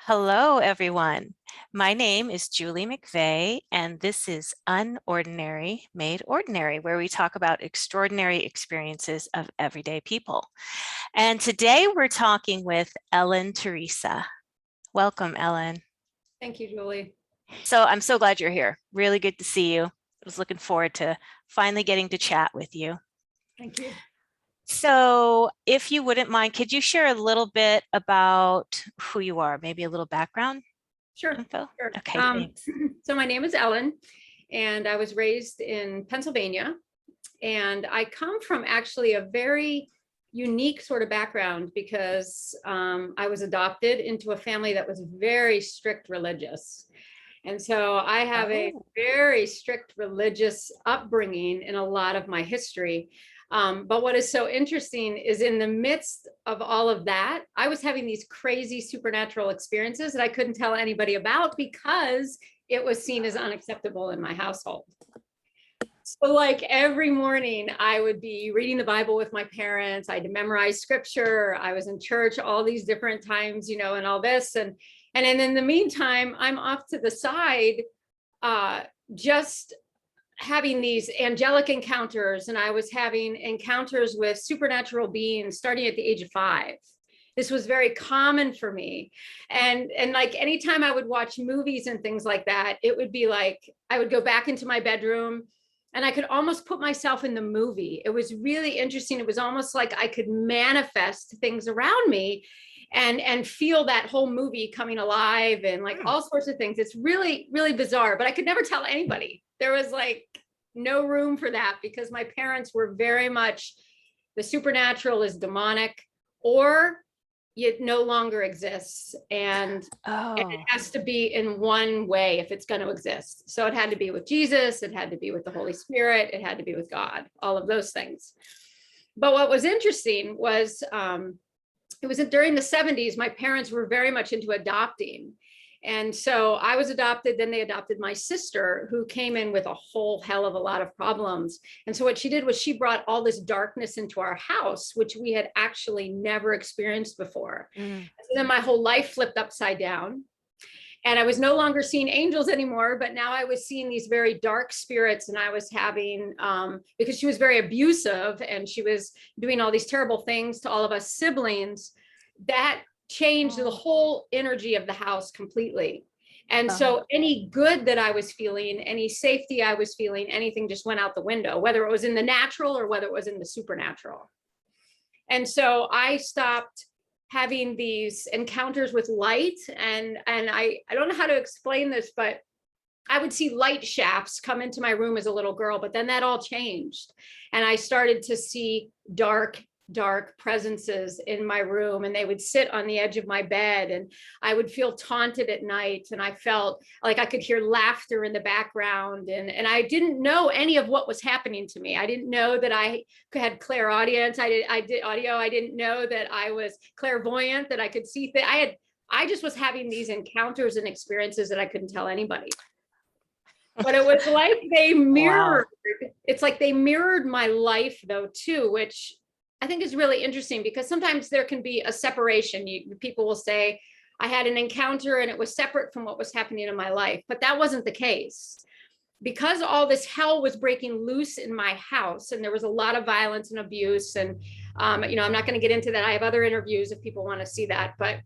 Hello, everyone. My name is Julie McVeigh, and this is Unordinary Made Ordinary, where we talk about extraordinary experiences of everyday people. And today we're talking with Theresa. Welcome, Ellen. Thank you, Julie. So I'm so glad you're here. Really good to see you. I was looking forward to finally getting to chat with you. Thank you. So if you wouldn't mind, could you share a little bit about who you are, maybe a little background Sure. info? Sure. Okay, thanks. So my name is Ellen, and I was raised in Pennsylvania, and I come from actually a very unique sort of background because I was adopted into a family that was very strict religious. And so I have a very strict religious upbringing in a lot of my history. But what is so interesting is in the midst of all of that, I was having these crazy supernatural experiences that I couldn't tell anybody about because it was seen as unacceptable in my household. So like every morning I would be reading the Bible with my parents. I had to memorize scripture. I was in church all these different times, and all this. And then in the meantime, I'm off to the side, just having these angelic encounters. And I was having encounters with supernatural beings starting at the age of 5. This was very common for me. And like anytime I would watch movies and things like that, it would be like, I would go back into my bedroom and I could almost put myself in the movie. It was really interesting. It was almost like I could manifest things around me and feel that whole movie coming alive and like all sorts of things. It's really, really bizarre, but I could never tell anybody. There was like no room for that because my parents were very much the supernatural is demonic or it no longer exists. And it has to be in one way if it's going to exist. So it had to be with Jesus. It had to be with the Holy Spirit. It had to be with God, all of those things. But what was interesting was it was during the 70s, my parents were very much into adopting. And so I was adopted, then they adopted my sister, who came in with a whole hell of a lot of problems. And so what she did was she brought all this darkness into our house, which we had actually never experienced before. So then my whole life flipped upside down. And I was no longer seeing angels anymore, but now I was seeing these very dark spirits. And I was having, because she was very abusive and she was doing all these terrible things to all of us siblings, that changed the whole energy of the house completely. And so any good that I was feeling, any safety I was feeling, anything just went out the window, whether it was in the natural or whether it was in the supernatural. And so I stopped having these encounters with light. And I don't know how to explain this, but I would see light shafts come into my room as a little girl, but then that all changed. And I started to see dark presences in my room, and they would sit on the edge of my bed, and I would feel taunted at night. And I felt like I could hear laughter in the background. And I didn't know any of what was happening to me. I didn't know that I had clairaudience. I did audio. I didn't know that I was clairvoyant, that I could see things. I just was having these encounters and experiences that I couldn't tell anybody. But it was like they mirrored, it's like they mirrored my life though too, which I think is really interesting because sometimes there can be a separation. People will say, I had an encounter and it was separate from what was happening in my life, but that wasn't the case. Because all this hell was breaking loose in my house and there was a lot of violence and abuse. And, I'm not going to get into that. I have other interviews if people want to see that. But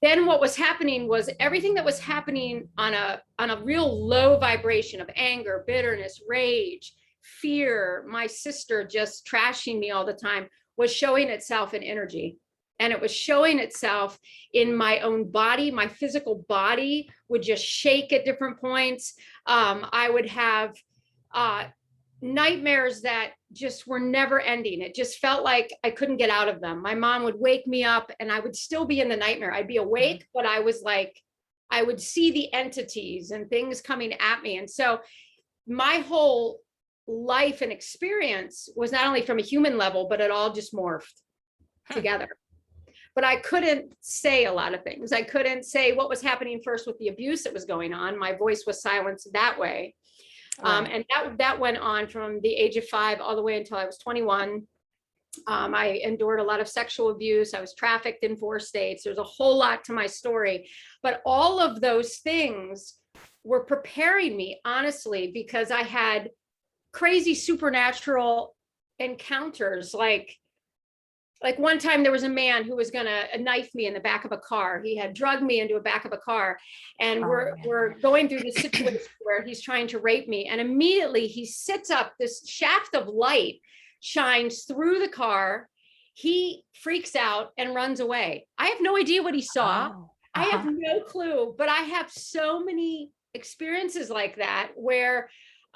then what was happening was everything that was happening on a real low vibration of anger, bitterness, rage, fear, my sister just trashing me all the time, was showing itself in energy. And it was showing itself in my own body. My physical body would just shake at different points. I would have nightmares that just were never ending. It just felt like I couldn't get out of them. My mom would wake me up and I would still be in the nightmare. I'd be awake, but I was like, I would see the entities and things coming at me. And so my whole life and experience was not only from a human level, but it all just morphed together. But I couldn't say a lot of things. I couldn't say what was happening first with the abuse that was going on. My voice was silenced that way. And that went on from the age of 5 all the way until I was 21. I endured a lot of sexual abuse. I was trafficked in 4 states. There's a whole lot to my story, but all of those things were preparing me, honestly, because I had crazy supernatural encounters. Like one time there was a man who was going to knife me in the back of a car. He had drugged me into the back of a car, and Oh, we're going through this situation where he's trying to rape me, and immediately he sits up, this shaft of light shines through the car. He freaks out and runs away. I have no idea what he saw. oh, I have uh-huh. no clue, but I have so many experiences like that where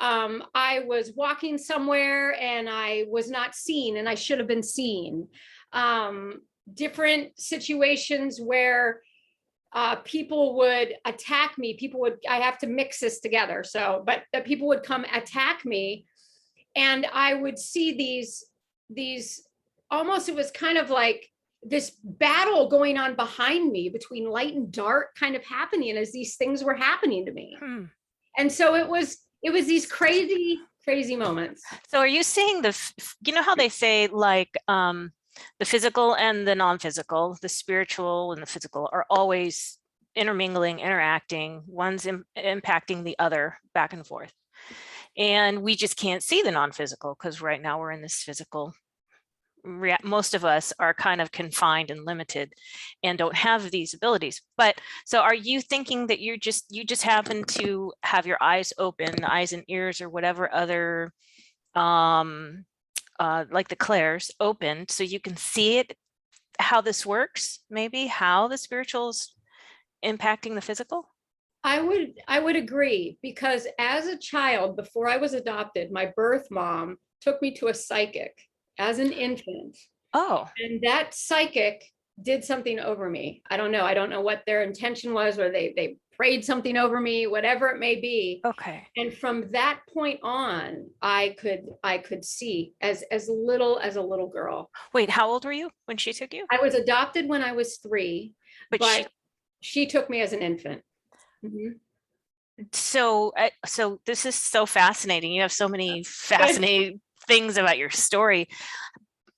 I was walking somewhere and I was not seen and I should have been seen. Um, Different situations where people would attack me. I have to mix this together. So, but people would come attack me, and I would see these almost, it was kind of like this battle going on behind me between light and dark kind of happening as these things were happening to me. Hmm. And so it was these crazy moments. So are you seeing you know how they say like the physical and the non-physical, the spiritual and the physical are always intermingling, interacting, one's impacting the other back and forth. And we just can't see the non-physical because right now we're in this physical. Most of us are kind of confined and limited and don't have these abilities. But so are you thinking that you just happen to have your eyes open, eyes and ears or whatever other like the clairs open so you can see it, how this works, maybe how the spiritual's impacting the physical? I would agree, because as a child, before I was adopted, my birth mom took me to a psychic as an infant. Oh, And that psychic did something over me. I don't know. I don't know what their intention was, or they prayed something over me, whatever it may be. okay. And from that point on, I could see as little as a little girl. Wait, how old were you when she took you? I was adopted when I was 3, But but she took me as an infant. Mhm. so this is so fascinating. You have so many fascinating things about your story.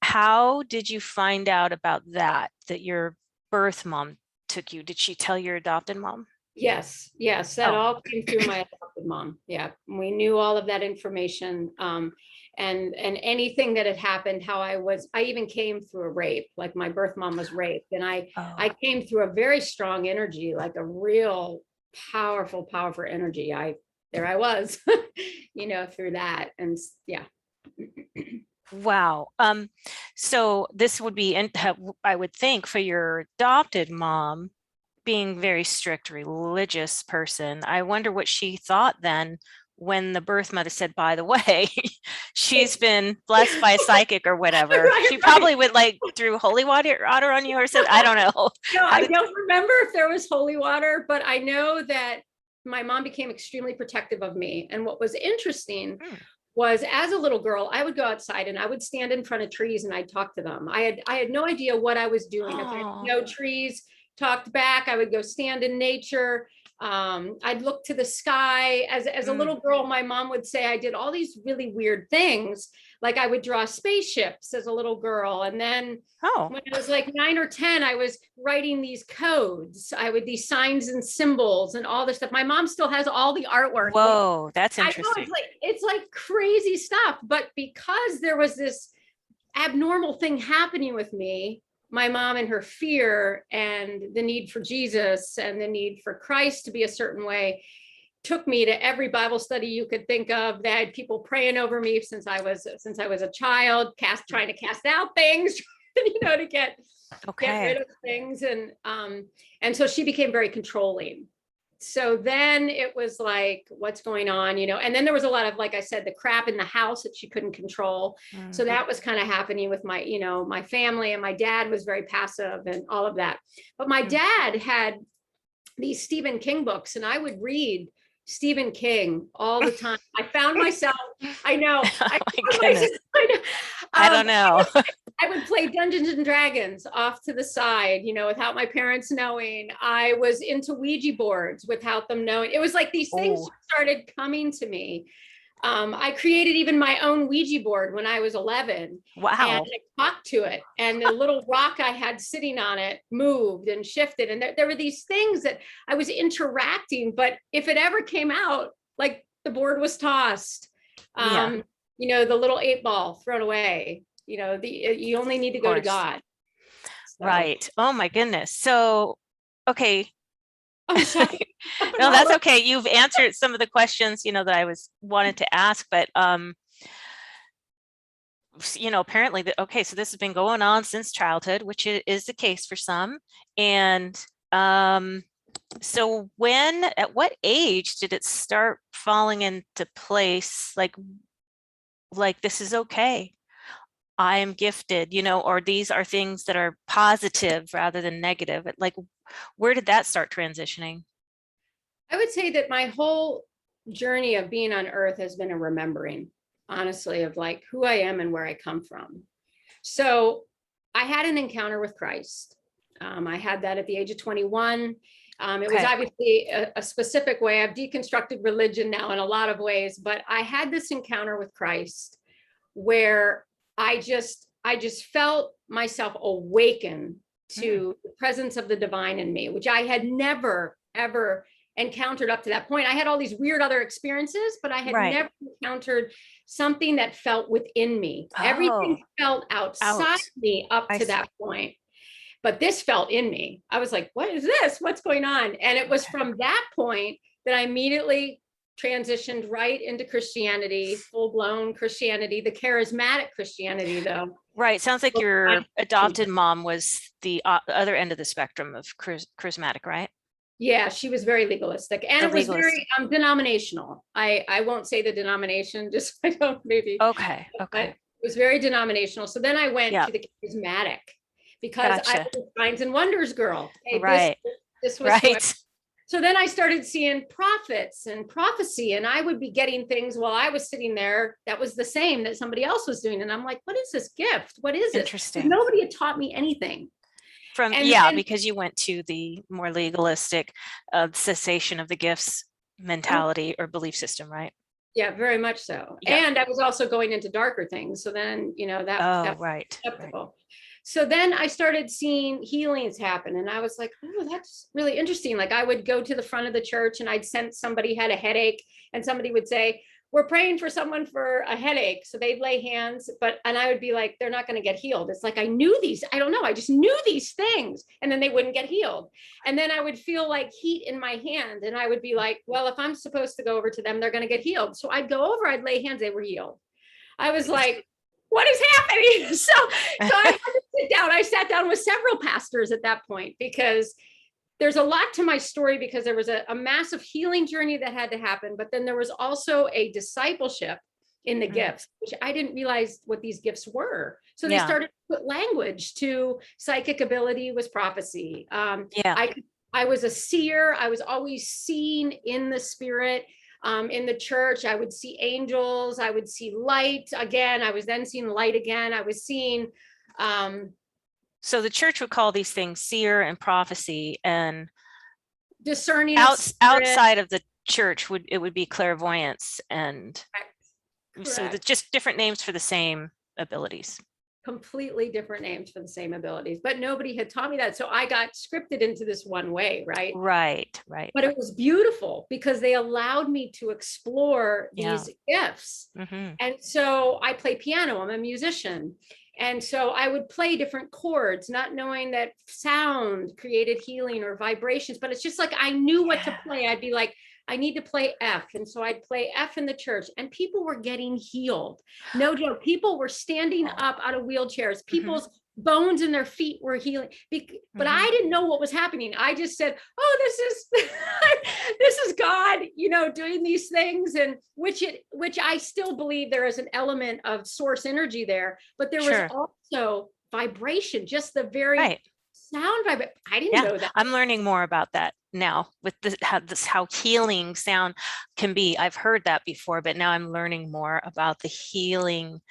How did you find out about that your birth mom took you? Did she tell your adopted mom? Yes, that Oh, all came through my adopted mom. Yeah, we knew all of that information. And anything that had happened, I even came through a rape, like my birth mom was raped. And I oh, came through a very strong energy, like a real powerful energy. There I was, through that. And yeah. wow. So this would be, and I would think for your adopted mom, being very strict religious person, I wonder what she thought then when the birth mother said, by the way, she's been blessed by a psychic or whatever. Right, She right. probably would like threw holy water on you or something. I don't know. No, How I did, don't remember if there was holy water, but I know that my mom became extremely protective of me. And what was interesting hmm. was, as a little girl, I would go outside and I would stand in front of trees and I'd talk to them. I had no idea what I was doing. If Oh, no trees talked back, I would go stand in nature. I'd look to the sky. As a mm. little girl, my mom would say I did all these really weird things. Like I would draw spaceships as a little girl. And then Oh, when I was like 9 or 10, I was writing these codes. I would these signs and symbols and all this stuff. My mom still has all the artwork. whoa, that's I know interesting. it's like crazy stuff. But because there was this abnormal thing happening with me, my mom and her fear and the need for Jesus and the need for Christ to be a certain way took me to every Bible study you could think of. They had people praying over me since I was a child, trying to cast out things, to get rid Okay. of things. And so she became very controlling. So then it was like, what's going on, and then there was a lot of, like I said, the crap in the house that she couldn't control. So Mm. that was kind of happening with my family, and my dad was very passive and all of that. But my Mm. dad had these Stephen King books, and I would read Stephen King all the time. I found myself, I know, Oh I my found goodness. myself, I know, I don't know. I would play Dungeons and Dragons off to the side, without my parents knowing. I was into Ouija boards without them knowing. It was like these things Oh, started coming to me. I created even my own Ouija board when I was 11, and Wow. I talked to it, and the little rock I had sitting on it moved and shifted. And there were these things that I was interacting, but if it ever came out, like the board was tossed, Yeah, um, the little 8 ball thrown away, you only need to of go to course. God. So Right. Oh my goodness. So, okay. I'm sorry. No, that's okay. You've answered some of the questions, that I wanted to ask, but apparently okay, so this has been going on since childhood, which is the case for some. And so at what age did it start falling into place? Like this is okay. I am gifted, or these are things that are positive rather than negative. Like, where did that start transitioning? I would say that my whole journey of being on earth has been a remembering, honestly, of like who I am and where I come from. So I had an encounter with Christ. I had that at the age of 21. It was Okay. obviously a specific way. I've deconstructed religion now in a lot of ways, but I had this encounter with Christ where I just felt myself awaken Mm. to the presence of the divine in me, which I had never ever encountered up to that point. I had all these weird other experiences, but I had Right. never encountered something that felt within me. Oh, Everything felt outside out. me up I to see. that point. But this felt in me. I was like, what is this? What's going on? And it was Okay. from that point that I immediately transitioned right into Christianity, full blown Christianity, the charismatic Christianity, though. Right. Sounds like your I adopted mom was the other end of the spectrum of charismatic, right? Yeah, she was very legalistic, and The it was legalist. very denominational. I won't say the denomination, just I don't maybe, Okay. but Okay. it was very denominational. So then I went Yeah. to the charismatic because I Gotcha. was a signs and wonders girl. Okay, this Right. this was who I. Right. So then I started seeing prophets and prophecy, and I would be getting things while I was sitting there that was the same that somebody else was doing, and I'm like, what is this gift? What is this? Because Interesting. nobody had taught me anything. And Yeah, then because you went to the more legalistic cessation of the gifts oh, mentality or belief system, right? yeah, very much so. Yeah. And I was also going into darker things. So then, Oh, that right. Right. acceptable. So then I started seeing healings happen, and I was like, oh, that's really interesting. Like I would go to the front of the church and I'd sense somebody had a headache, and somebody would say, we're praying for someone for a headache. So they'd lay hands, and I would be like, they're not going to get healed. It's like I knew these, I don't know, I just knew these things, and then they wouldn't get healed. And then I would feel like heat in my hand, and I would be like, well, if I'm supposed to go over to them, they're going to get healed. So I'd go over, I'd lay hands, they were healed. I was like, what is happening? So I had to sit down. I sat down with several pastors at that point because there's a lot to my story, because there was a massive healing journey that had to happen, but then there was also a discipleship in the Mm. gifts, which I didn't realize what these gifts were. So they Yeah. started to put language to psychic ability was prophecy. Yeah. I was a seer. I was always seen in the spirit. In the church, I would see angels. I would see light again. I was then seeing light again. I was seeing um, So the church would call these things seer and prophecy, and discerning of spirit. outside of the church would be clairvoyance, and so Correct. just different names for the same abilities. Completely different names for the same abilities, but nobody had taught me that. So I got scripted into this one way, right? Right. Right. But it was beautiful because they allowed me to explore Yeah. these gifts. Hmm. And so I play piano, I'm a musician. And so I would play different chords, not knowing that sound created healing or vibrations, but it's just like I knew what to Yeah. play. I'd be like, I need to play F. And so I'd play F in the church, and people were getting healed. No joke. People were standing Oh. up out of wheelchairs. Hmm. People's bones in their feet were healing. But Hmm. I didn't know what was happening. I just said, oh, this is this is God, doing these things, and which I still believe there is an element of source energy there, but there was Sure. also vibration, just the very Right. sound vibration. I didn't Yeah, know that. I'm learning more about that now with how healing sound can be. I've heard that before, but now I'm learning more about the healing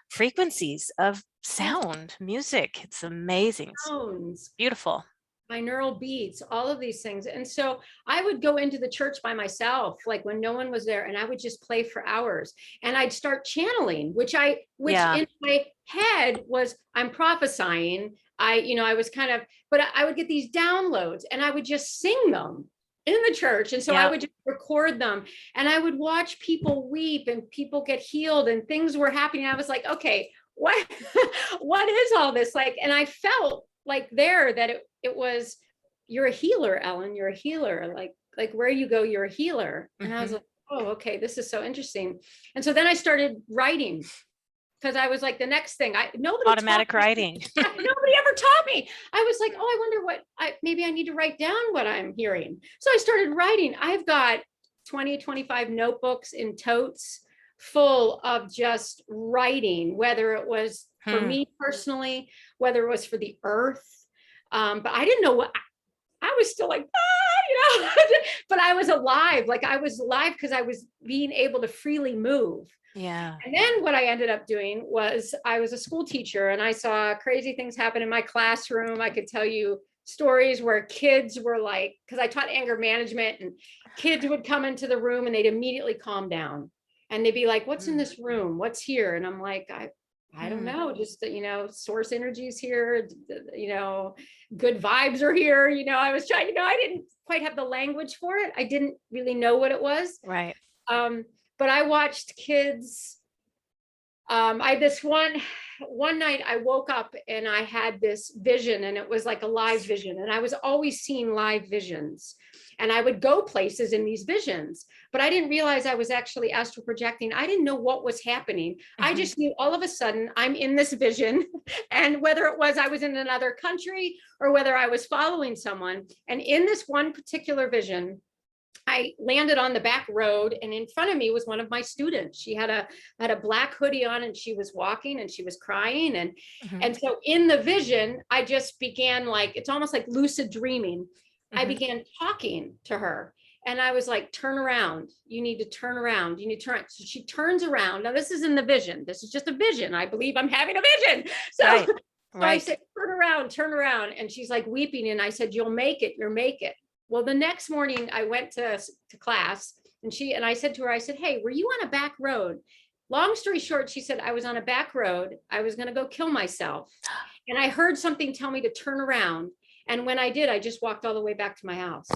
frequencies of Yes, sound, music. It's amazing. It's sounds. beautiful. binaural beats, all of these things. And so I would go into the church by myself, like when no one was there, and I would just play for hours. And I'd start channeling, which Yeah. in my head was, I'm prophesying. I was kind of, but I would get these downloads and I would just sing them in the church. And so I Yeah. would just record them and I would watch people weep and people get healed and things were happening. I was like, okay, what, what is all this like? And I felt like there that it was, you're a healer, Ellen, you're a healer. Like where you go, you're a healer. And I was Hmm. like, oh, okay, this is so interesting. And so then I started writing because I was like, the next thing, nobody taught Automatic me. writing. Nobody ever taught me. I was like, oh, I wonder maybe I need to write down what I'm hearing. So I started writing. I've got 20, 25 notebooks in totes full of just writing, whether it was for me personally, whether it was for the earth. But I didn't know what, I was still like, but I was alive. Like I was alive because I was being able to freely move. Yeah. And then what I ended up doing was I was a school teacher and I saw crazy things happen in my classroom. I could tell you stories where kids were like, because I taught anger management, and kids would come into the room and they'd immediately calm down. And they'd be like, what's in this room? What's here? And I'm like, I don't know, just that, source energies here, good vibes are here. I was trying, I didn't quite have the language for it. I didn't really know what it was. Right. But I watched kids. I this one night I woke up and I had this vision, and it was like a live vision. And I was always seeing live visions, and I would go places in these visions, but I didn't realize I was actually astral projecting. I didn't know what was happening. I just knew all of a sudden I'm in this vision, and whether it was I was in another country or whether I was following someone. And in this one particular vision, I landed on the back road, and in front of me was one of my students. She had a black hoodie on, and she was walking and she was crying. And so in the vision, I just began, like, it's almost like lucid dreaming. I began talking to her, and I was like, turn around. You need to turn around. You need to turn. So she turns around. Now this is in the vision. This is just a vision. I believe I'm having a vision. So, Right. so I said, turn around. And she's like weeping. And I said, you'll make it. You'll make it. Well, the next morning I went to class, and I said to her, I said, hey, were you on a back road? Long story short, she said, I was on a back road. I was going to go kill myself. And I heard something tell me to turn around. And when I did, I just walked all the way back to my house.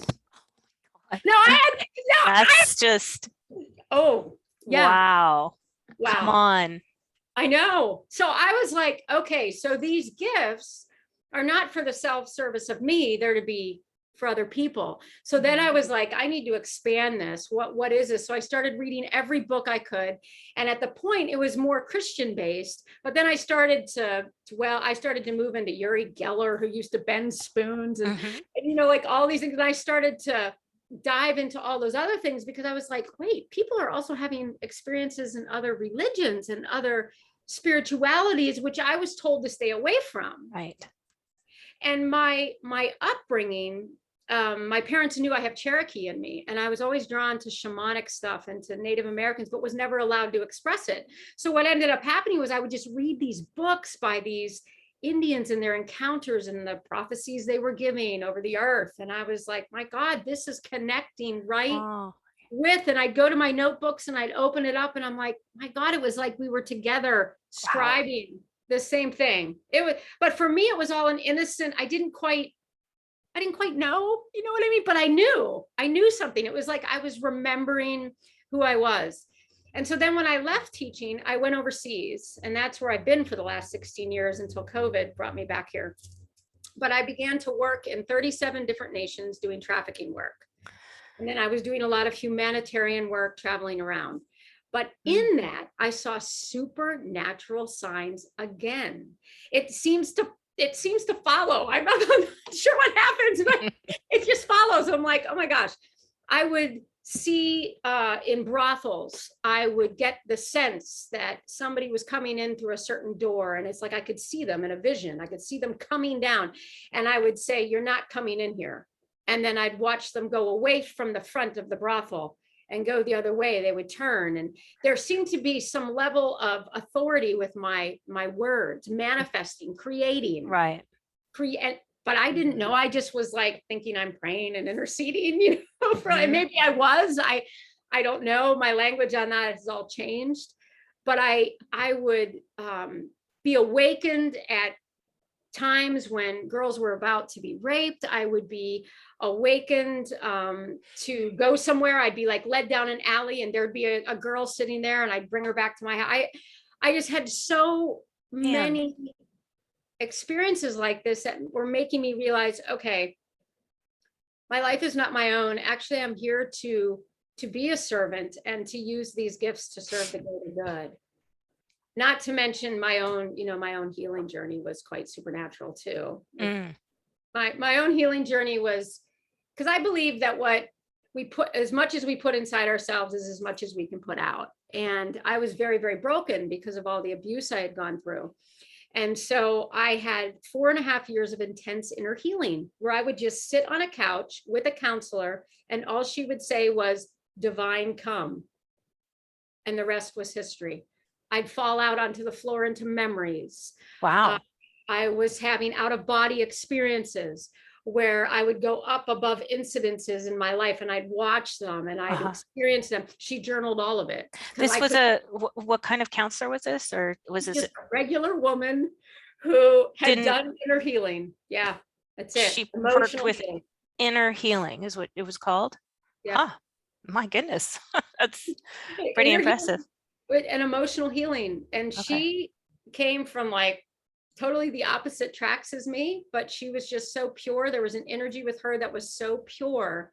That's just, oh, yeah. wow. Wow. Come on. I know. So I was like, okay, so these gifts are not for the self-service of me. They're to be for other people. So then I was like, I need to expand this. What is this? So I started reading every book I could. And at the point, it was more Christian based. But then I started to move into Uri Geller, who used to bend spoons and like all these things. And I started to dive into all those other things because I was like, wait, people are also having experiences in other religions and other spiritualities, which I was told to stay away from. Right. And my upbringing, my parents knew I have Cherokee in me, and I was always drawn to shamanic stuff and to Native Americans, but was never allowed to express it. So what ended up happening was I would just read these books by these Indians and their encounters and the prophecies they were giving over the earth. And I was like, my God, this is connecting with, and I'd go to my notebooks and I'd open it up and I'm like, my God, it was like we were together scribing the same thing. It was, but for me, it was all an innocent. I didn't quite know, you know what I mean? But I knew something. It was like I was remembering who I was. And so then when I left teaching, I went overseas, and that's where I've been for the last 16 years until COVID brought me back here. But I began to work in 37 different nations doing trafficking work. And then I was doing a lot of humanitarian work traveling around. But in that, I saw supernatural signs again. It seems to follow. I'm not sure what happens, but it just follows. I'm like, oh my gosh. I would see in brothels, I would get the sense that somebody was coming in through a certain door. And it's like I could see them in a vision. I could see them coming down. And I would say, you're not coming in here. And then I'd watch them go away from the front of the brothel and go the other way. They would turn. And there seemed to be some level of authority with my words, manifesting, creating. Right. But but I didn't know. I just was like thinking I'm praying and interceding, for maybe I was. I don't know. My language on that has all changed, but I would be awakened at times when girls were about to be raped. I would be awakened to go somewhere. I'd be like led down an alley and there'd be a girl sitting there and I'd bring her back to my house. I just had so Man. many experiences like this that were making me realize, okay, my life is not my own. Actually, I'm here to be a servant and to use these gifts to serve the greater good. Not to mention my own, my own healing journey was quite supernatural too. Mm. My own healing journey was, because I believe that what we put, as much as we put inside ourselves, is as much as we can put out. And I was very, very broken because of all the abuse I had gone through. And so I had 4.5 years of intense inner healing where I would just sit on a couch with a counselor and all she would say was, divine come. And the rest was history. I'd fall out onto the floor into memories. Wow. I was having out of body experiences where I would go up above incidences in my life and I'd watch them and I'd experience them. She journaled all of it. This was what kind of counselor was this? Or was this just a regular woman who had didn't done inner healing? Yeah, that's it. she worked Emotional with healing. inner healing is what it was called? Yeah. Huh. My goodness. That's pretty Inner impressive. healing and emotional healing. And Okay. she came from like totally the opposite tracks as me, but she was just so pure. There was an energy with her that was so pure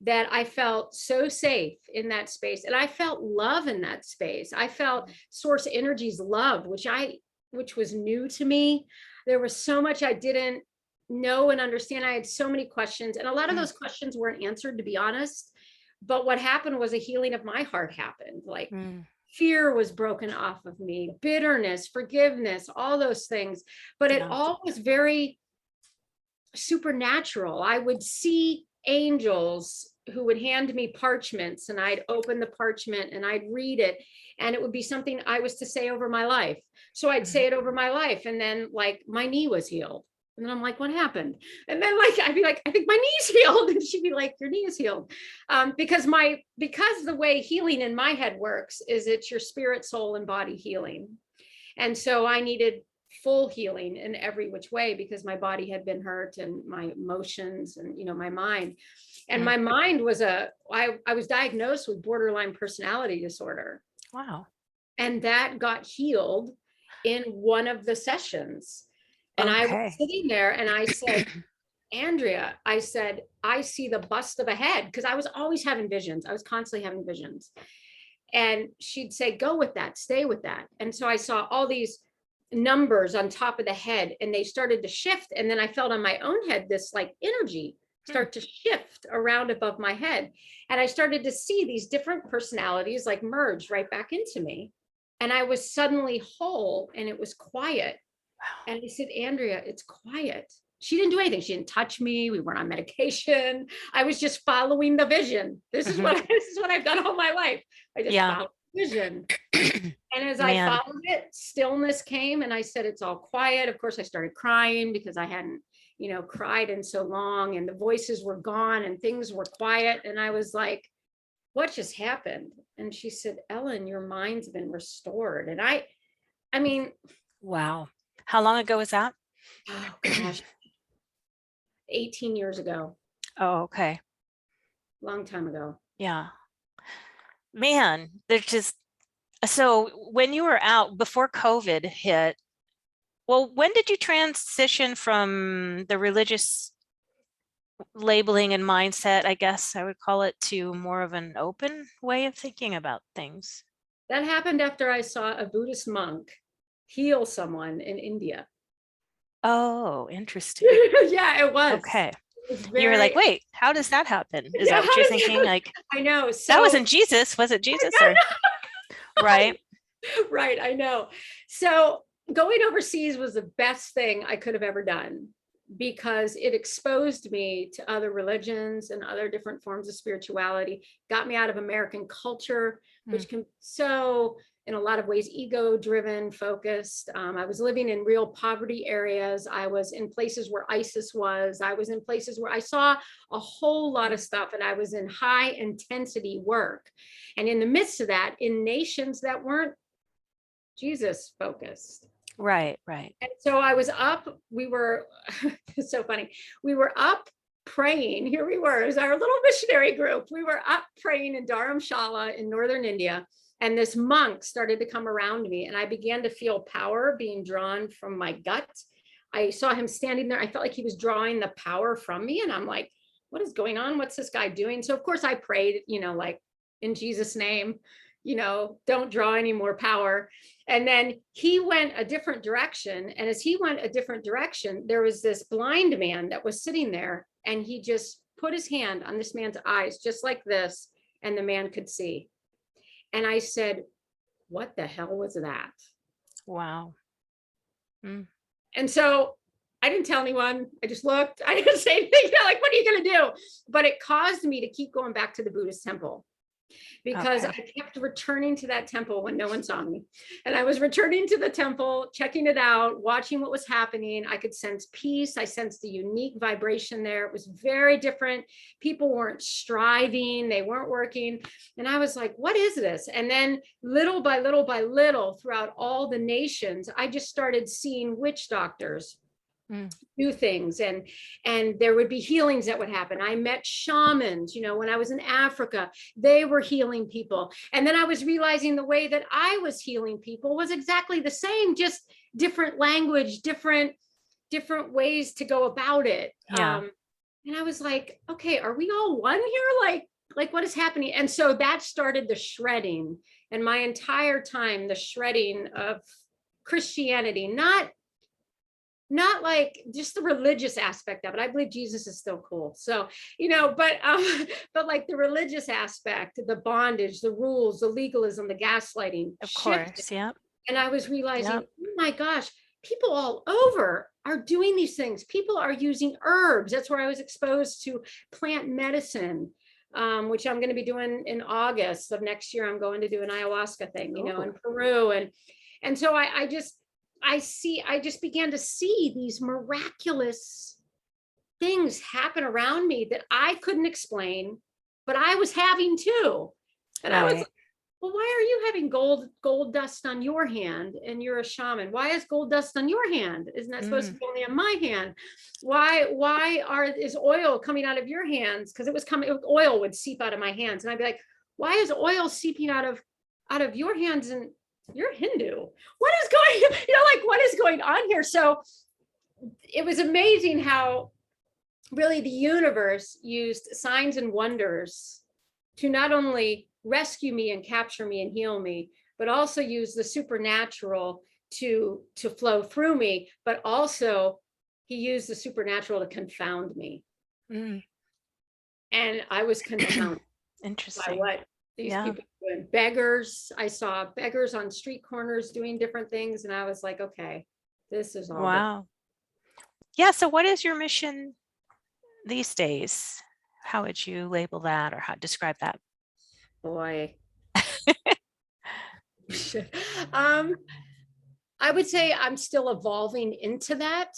that I felt so safe in that space. And I felt love in that space. I felt source energy's love, which was new to me. There was so much I didn't know and understand. I had so many questions, and a lot of those questions weren't answered, to be honest. But what happened was a healing of my heart happened. Like fear was broken off of me, bitterness, forgiveness, all those things. But it all was very supernatural. I would see angels who would hand me parchments and I'd open the parchment and I'd read it. And it would be something I was to say over my life. So I'd say it over my life. And then like my knee was healed. And then I'm like, what happened? And then like, I'd be like, I think my knee's healed. And she'd be like, your knee is healed. Because the way healing in my head works is it's your spirit, soul, and body healing. And so I needed full healing in every which way because my body had been hurt and my emotions and, my mind. And my mind was I was diagnosed with borderline personality disorder. Wow. And that got healed in one of the sessions. And I was sitting there and I said, Andrea, I said, I see the bust of a head, because I was always having visions. I was constantly having visions. And she'd say, go with that, stay with that. And so I saw all these numbers on top of the head and they started to shift. And then I felt on my own head, this like energy start to shift around above my head. And I started to see these different personalities like merge right back into me. And I was suddenly whole and it was quiet. And I said, Andrea, it's quiet. She didn't do anything. She didn't touch me. We weren't on medication. I was just following the vision. This is what I've done all my life. I just followed the vision. And as I followed it, stillness came and I said, it's all quiet. Of course, I started crying because I hadn't, cried in so long, and the voices were gone and things were quiet. And I was like, what just happened? And she said, Ellen, your mind's been restored. And I mean, wow. How long ago was that? Oh gosh, 18 years ago. Oh, okay. Long time ago. Yeah. Man, so when you were out before COVID hit, well, when did you transition from the religious labeling and mindset, I guess I would call it, to more of an open way of thinking about things? That happened after I saw a Buddhist monk heal someone in India. Oh, interesting. Yeah, it was. Okay. It was You were like, wait, how does that happen? Is that what you're thinking? Like, I know. So that wasn't Jesus. Was it Jesus? Or right? Right. I know. So going overseas was the best thing I could have ever done, because it exposed me to other religions and other different forms of spirituality, got me out of American culture, which can be so in a lot of ways ego driven, focused. I was living in real poverty areas. I was in places where ISIS was. I was in places where I saw a whole lot of stuff, and I was in high intensity work. And in the midst of that, in nations that weren't Jesus focused. Right, right. And so I was up, we were, it's so funny. We were up praying. Here we were, as our little missionary group. We were up praying in Dharamshala in northern India. And this monk started to come around me, and I began to feel power being drawn from my gut. I saw him standing there. I felt like he was drawing the power from me. And I'm like, what is going on? What's this guy doing? So of course I prayed, like, in Jesus' name, don't draw any more power. And then he went a different direction. And as he went a different direction, there was this blind man that was sitting there, and he just put his hand on this man's eyes, just like this, and the man could see. And I said, what the hell was that? Wow. Mm. And so I didn't tell anyone. I just looked. I didn't say anything. Like, what are you going to do? But it caused me to keep going back to the Buddhist temple, because Okay. I kept returning to that temple when no one saw me. And I was returning to the temple, checking it out, watching what was happening. I could sense peace. I sensed the unique vibration there. It was very different. People weren't striving. They weren't working. And I was like, what is this? And then little by little by little, throughout all the nations, I just started seeing witch doctors do things, and there would be healings that would happen. I met shamans, when I was in Africa, they were healing people. And then I was realizing the way that I was healing people was exactly the same, just different language, different ways to go about it. Yeah. And I was like, okay, are we all one here? Like what is happening? And so that started the shredding, and my entire time, the shredding of Christianity, not like just the religious aspect of it. I believe Jesus is still cool. So, but like the religious aspect, the bondage, the rules, the legalism, the gaslighting Of shifted. course. Yep. And I was realizing, Yep. oh my gosh, people all over are doing these things. People are using herbs. That's where I was exposed to plant medicine, which I'm going to be doing in August of next year. I'm going to do an ayahuasca thing, in Peru. And so I just began to see these miraculous things happen around me that I couldn't explain, but I was having too. And I was like, well, why are you having gold dust on your hand and you're a shaman? Why is gold dust on your hand? Isn't that supposed to be only on my hand? Why is oil coming out of your hands? Because oil would seep out of my hands. And I'd be like, why is oil seeping out of your hands? And you're Hindu. What is going on here? So it was amazing how really the universe used signs and wonders to not only rescue me and capture me and heal me, but also use the supernatural to flow through me. But also he used the supernatural to confound me. And I was confounded. Interesting. By what these people doing. Beggars. I saw beggars on street corners doing different things. And I was like, okay, this is all. Wow. Yeah. So what is your mission these days? How would you label that, or how describe that? Boy. I would say I'm still evolving into that.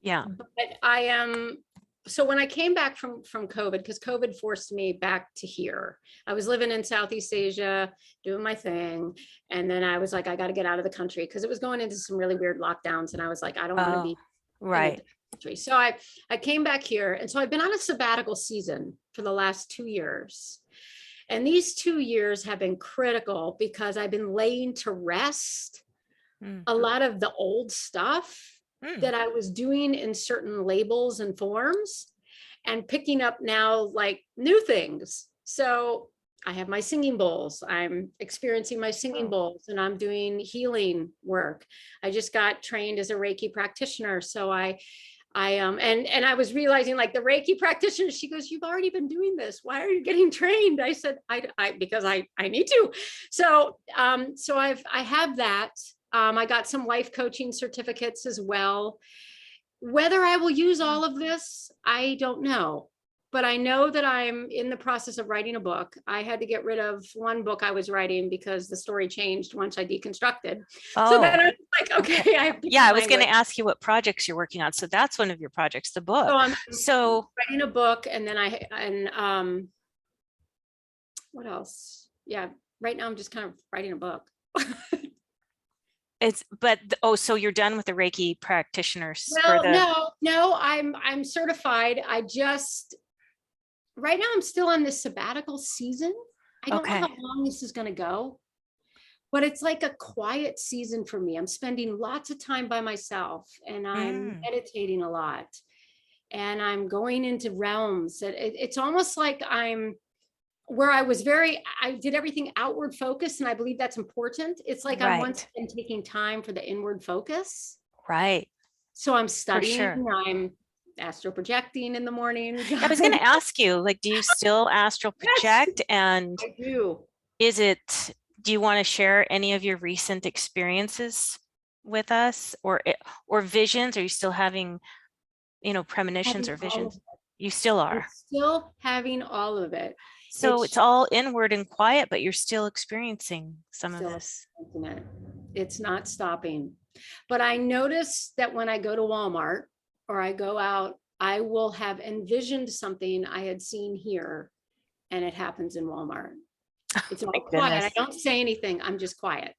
Yeah. But I am. So when I came back from COVID, because COVID forced me back to here, I was living in Southeast Asia, doing my thing. And then I was like, I got to get out of the country, because it was going into some really weird lockdowns. And I was like, I don't want to be right in the country. So I came back here. And so I've been on a sabbatical season for the last 2 years. And these 2 years have been critical, because I've been laying to rest a lot of the old stuff that I was doing in certain labels and forms, and picking up now like new things. So I have my singing bowls. I'm experiencing my singing bowls, and I'm doing healing work. I just got trained as a Reiki practitioner. So and I was realizing, like, the Reiki practitioner, she goes, you've already been doing this. Why are you getting trained? I said, because I need to. So I have that. I got some life coaching certificates as well. Whether I will use all of this, I don't know. but I know that I'm in the process of writing a book. I had to get rid of one book I was writing because the story changed once I deconstructed. So then Oh, I was like, okay. okay, I have Yeah, different I was going to language. ask you what projects you're working on. So that's one of your projects, the So book. I'm So writing a book, and then what else? Yeah, right now I'm just kind of writing a book. oh, so you're done with the Reiki practitioners or Well, the, no, I'm certified. Right now I'm still on this sabbatical season. I don't know how okay. long this is going to go, but it's like a quiet season for me. I'm spending lots of time by myself, and I'm Mm, meditating a lot, and I'm going into realms that it's almost like I'm where I did everything outward focused, and I believe that's important. It's like I'm once right, again taking time for the inward focus. right, So I'm for studying, sure. I'm astral projecting in the morning. Yeah, I was going to ask you, like, do you still astral Yes, project? And I do. is it, do you want to share any of your recent experiences with us or visions? Are you still having, premonitions Having or all of visions? it. You still I'm are. still having all of it. So it's It's all inward and quiet, but you're still experiencing some of still this. infinite. It's not stopping. But I notice that when I go to Walmart or I go out, I will have envisioned something I had seen here, and it happens in Walmart. It's My all quiet. I goodness. don't say anything. I'm just quiet.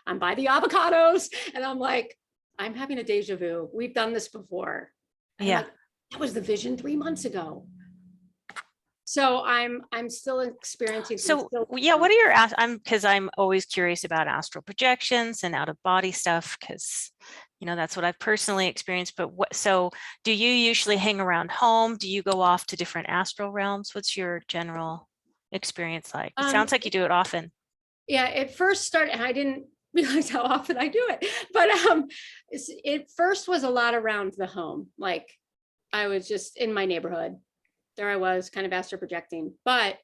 I'm by the avocados, and I'm like, I'm having a deja vu. We've done this before. And I'm Yeah. like, that was the vision 3 months ago. So I'm still experiencing, I'm So still yeah, what are your because I'm always curious about astral projections and out of body stuff because that's what I've personally experienced. But so do you usually hang around home? Do you go off to different astral realms? What's your general experience like? It um sounds like you do it often. yeah, it first started, and I didn't realize how often I do it, but it first was a lot around the home. Like I was just in my neighborhood. There I was kind of astral projecting. But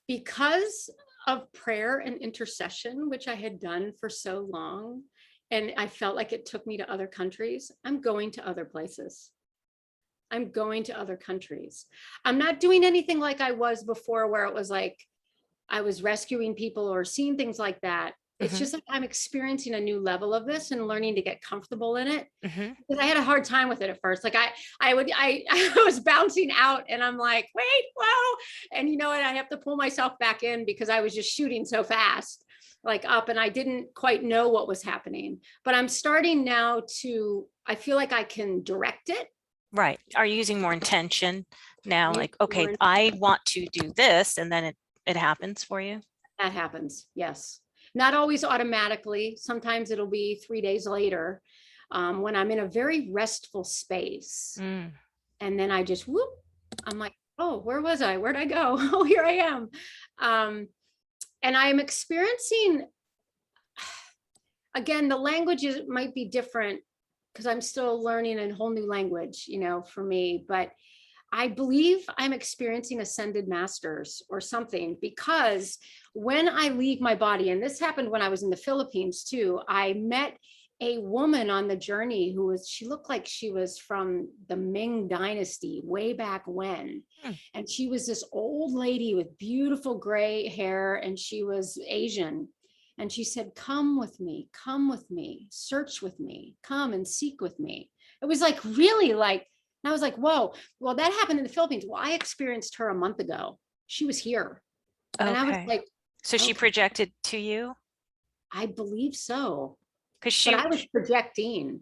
because of prayer and intercession, which I had done for so long, and I felt like it took me to other countries, I'm going to other places. I'm going to other countries. I'm not doing anything like I was before, where it was like I was rescuing people or seeing things like that. It's Hmm. just like I'm experiencing a new level of this and learning to get comfortable in it. Hmm. Because I had a hard time with it at first. Like I was bouncing out, and I'm like, wait, whoa. And you know what? I have to pull myself back in because I was just shooting so fast, like up, and I didn't quite know what was happening. But I'm starting now I feel like I can direct it. Right. Are you using more intention now? Use Like, okay, more. I want to do this, and then it happens for you. That happens, yes. Not always automatically. Sometimes it'll be 3 days later, when I'm in a very restful space. Mm. And then I just whoop, I'm like, oh, where was I? Where'd I go? Oh, here I am. Um, and I am experiencing, again, the languages might be different because I'm still learning a whole new language, for me. But I believe I'm experiencing ascended masters or something, because when I leave my body, and this happened when I was in the Philippines too, I met a woman on the journey she looked like she was from the Ming Dynasty way back when. Hmm. And she was this old lady with beautiful gray hair, and she was Asian. And she said, come with me, search with me, come and seek with me. It was like really like, and I was like, whoa, well, that happened in the Philippines. Well, I experienced her a month ago. She was here. And I was Okay. like, So she okay, projected to you I believe so. because But she I was projecting.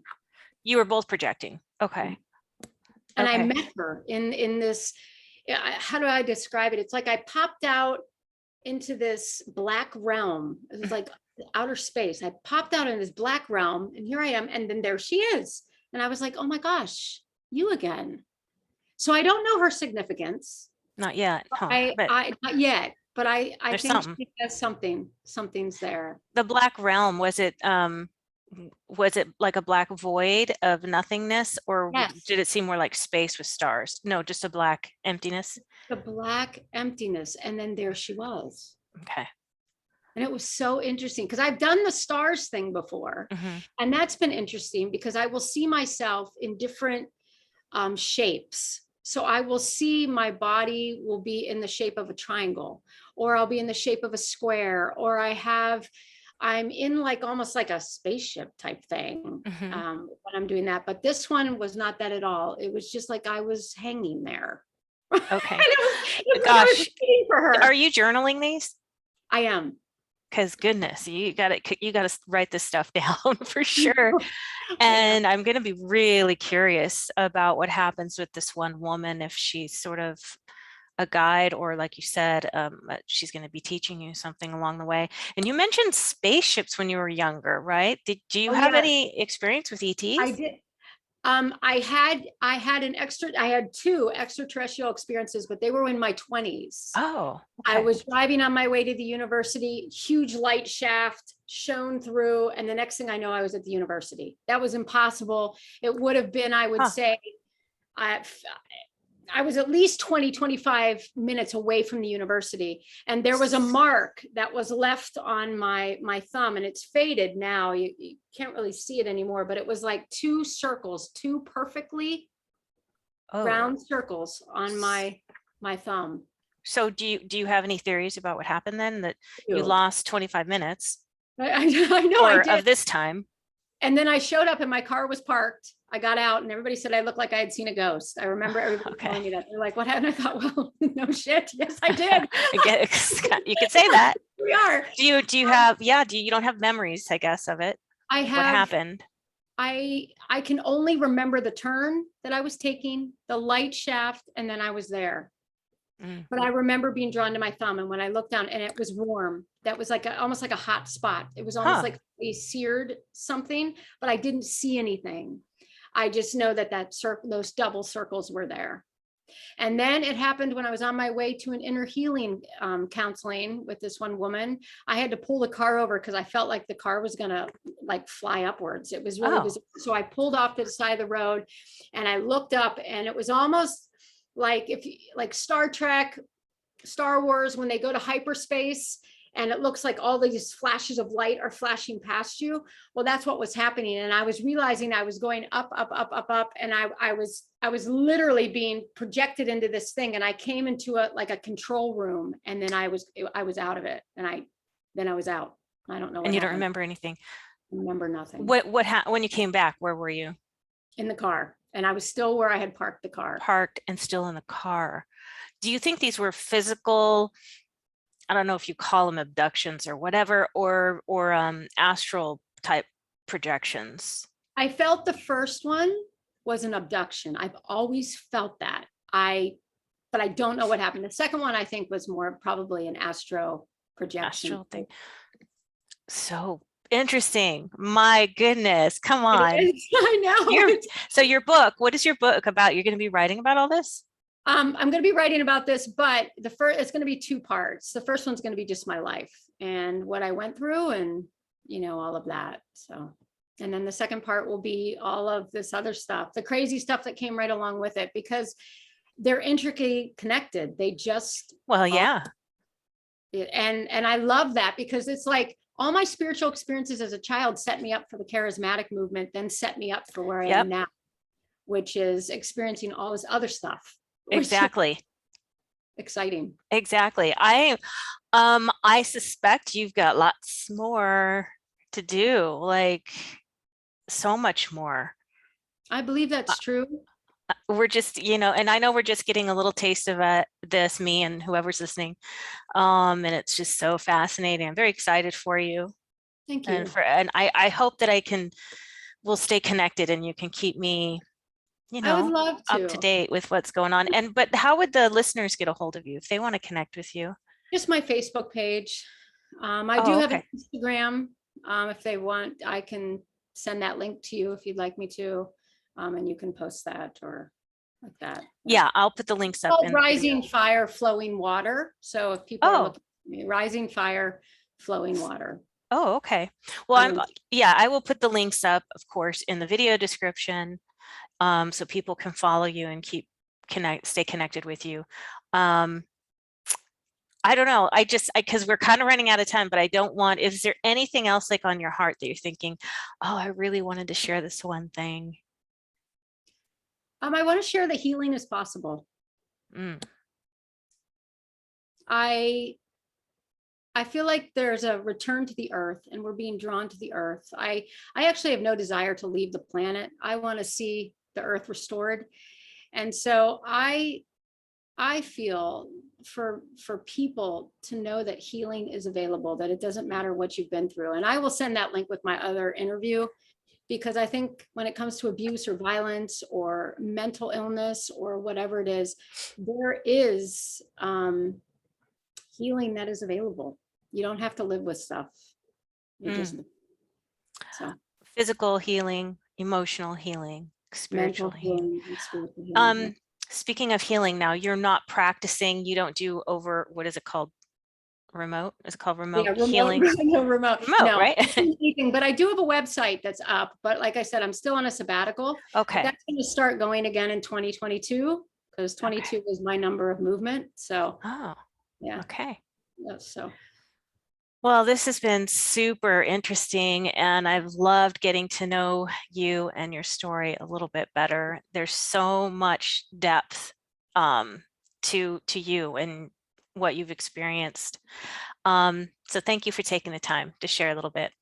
you were both projecting. Okay. And I Okay. met her in this, how do I describe it? It's like I popped out into this black realm. It was like outer space. I popped out in this black realm, and here I am. And then there she is. And I was like, oh my gosh, you again. So I don't know her significance. Not yet, huh? But I not yet, but I there's think something. she has something's there. The black realm, was it like a black void of nothingness, or Yes, did it seem more like space with stars? No, just a black emptiness. the black emptiness, and then there she was. Okay. And it was so interesting because I've done the stars thing before, Hmm. and that's been interesting because I will see myself in different shapes. So I will see my body will be in the shape of a triangle, or I'll be in the shape of a square, or I'm in like almost like a spaceship type thing Hmm. when I'm doing that. But this one was not that at all. It was just like I was hanging there. And Okay. it was like I was Gosh, waiting for are her. you journaling these? I am. Because goodness, you got to write this stuff down for sure. I am. And I'm going to be really curious about what happens with this one woman, if she's sort of a guide, or like you said, she's going to be teaching you something along the way. And you mentioned spaceships when you were younger, right? Do you Oh have yes, any experience with I ETs? did. I had two extraterrestrial experiences, but they were in my 20s. Oh, I okay. was driving on my way to the university, huge light shaft shone through, and the next thing I know, I was at the university. That was impossible. It would have been, I would Huh. say, I, I was at least 20, 25 minutes away from the university. And there was a mark that was left on my thumb, and it's faded now. You can't really see it anymore, but it was like two circles, two perfectly Oh, round circles on my thumb. so do you have any theories about what happened then, that you Ew. lost 25 minutes I know I or did. of this time? And then I showed up and my car was parked. I got out and everybody said I looked like I had seen a ghost. I remember everybody Okay. telling me that. They're like, what happened? I thought, well, no shit. Yes, I did. I get you could say that. We are. Do you have, yeah, you don't have memories, I guess, of it, I of what have, happened? I can only remember the turn that I was taking, the light shaft, and then I was there. Mm. But I remember being drawn to my thumb. And when I looked down and it was warm, that was like almost like a hot spot. It was almost Huh. like a seared something, but I didn't see anything. I just know that those double circles were there. And then it happened when I was on my way to an inner healing counseling with this one woman. I had to pull the car over because I felt like the car was gonna like fly upwards. It was really Oh, bizarre. So I pulled off to the side of the road and I looked up, and it was almost like if you like Star Trek, Star Wars, when they go to hyperspace and it looks like all these flashes of light are flashing past you. Well, that's what was happening. And I was realizing I was going up, up, up, up, up. And I was literally being projected into this thing. And I came into like a control room, and then I was out of it. And then I was out. I don't know and what you don't happened. remember anything. I remember nothing. When you came back, where were you? In the car. And I was still where I had parked the car. Parked and still in the car. Do you think these were physical, I don't know if you call them abductions or whatever, or astral type projections? I felt the first one was an abduction. I've always felt that. But I don't know what happened. The second one I think was more probably an astro projection. Astral thing. So interesting. My goodness. Come It on. is. I know. Your so your book, what is your book about? You're going to be writing about all this? I'm going to be writing about this, but it's going to be two parts. The first one's going to be just my life and what I went through, and all of that. So, and then the second part will be all of this other stuff, the crazy stuff that came right along with it, because they're intricately connected. They just Well, are. yeah. And I love that, because it's like all my spiritual experiences as a child set me up for the charismatic movement, then set me up for where I am Yep. now, which is experiencing all this other stuff, which is Exactly. exciting. Exactly. I suspect you've got lots more to do, like so much more. I believe Uh, that's true. We're just, and I know we're just getting a little taste of this, me and whoever's listening. And it's just so fascinating. I'm very excited for you. Thank And you. I hope that we'll stay connected and you can keep me, I would love up to to. date with what's going on. But how would the listeners get a hold of you if they want to connect with you? Just my Facebook page. I do Oh, have an okay. Instagram. If they want, I can send that link to you if you'd like me to. And you can post that or like that. Yeah, I'll put the links up Called in the video. Rising Fire Flowing Water. So if people are Oh, looking at me, Rising Fire Flowing Water. oh, okay. Well, Um, yeah, I will put the links up, of course, in the video description, so people can follow you and stay connected with you. Um, I don't know. Because we're kind of running out of time, but I don't want, is there anything else like on your heart that you're thinking, oh, I really wanted to share this one thing? I want to share that healing is possible. Mm. I feel like there's a return to the earth and we're being drawn to the earth. I actually have no desire to leave the planet. I want to see the earth restored. And so I feel for people to know that healing is available, that it doesn't matter what you've been through. And I will send that link with my other interview, because I think when it comes to abuse or violence or mental illness or whatever it is, there is healing that is available. You don't have to live with stuff. You just Mm. so Physical healing, emotional healing, spiritual mental healing. healing and spiritual healing. Yeah. Speaking of healing now, you're not practicing, you don't do over, what is it called? Remote? Is it called remote Yeah, remote, healing? no, remote. Remote, No, right? anything, but I do have a website that's up. But like I said, I'm still on a sabbatical, but Okay. that's going to start going again in 2022, because Okay. 22 was my number of movement. So Oh, yeah, okay. so Well, this has been super interesting, and I've loved getting to know you and your story a little bit better. There's so much depth to you and what you've experienced. So thank you for taking the time to share a little bit.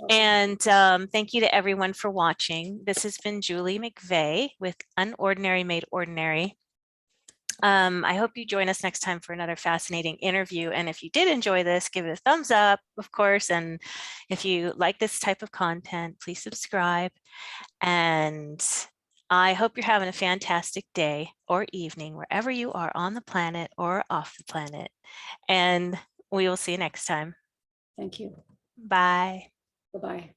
And thank you to everyone for watching. This has been Julie McVeigh with Unordinary Made Ordinary. I hope you join us next time for another fascinating interview. And if you did enjoy this, give it a thumbs up, of course. And if you like this type of content, please subscribe. And I hope you're having a fantastic day or evening, wherever you are on the planet or off the planet. And we will see you next time. thank you. Bye. Bye-bye.